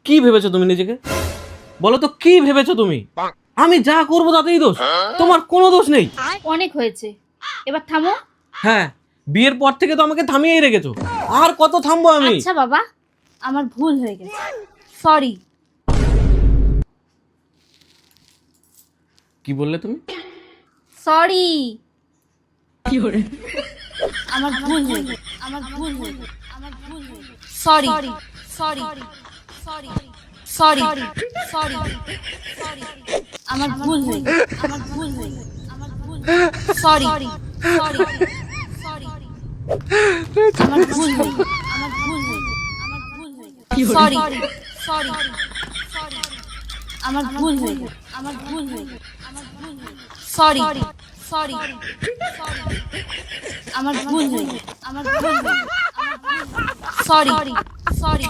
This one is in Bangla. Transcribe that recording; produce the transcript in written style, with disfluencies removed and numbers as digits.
কি ভেবেছো তুমি নিজেকে? বলো তো কি ভেবেছো তুমি? আমি যা করবো তাতেই দোষ? তোমার কোনো দোষ নেই। অনেক হয়েছে, এবার থামো। হ্যাঁ, বিয়ের পর থেকে তো আমাকে থামিয়েই রেখেছো, আর কত থামবো আমি? আচ্ছা বাবা, আমার ভুল হয়ে গেছে, সরি। কি বললে তুমি? সরি। আমার ভুল হয়ে গেছে, আমার ভুল হয়ে গেছে, আমার ভুল হয়ে গেছে। Sorry sorry sorry sorry sorry sorry. আমার ভুল হয়ে গেছে, আমার ভুল হয়ে গেছে, আমার ভুল। Sorry sorry sorry. আমার ভুল হয়ে গেছে, আমার ভুল হয়ে গেছে, আমার ভুল হয়ে গেছে। Sorry sorry sorry. আমার ভুল হয়ে গেছে, আমার ভুল হয়ে গেছে, আমার ভুল হয়ে গেছে। Sorry sorry sorry. আমার ভুল হয়ে গেছে, আমার ভুল হয়ে গেছে, আমার ভুল। Sorry sorry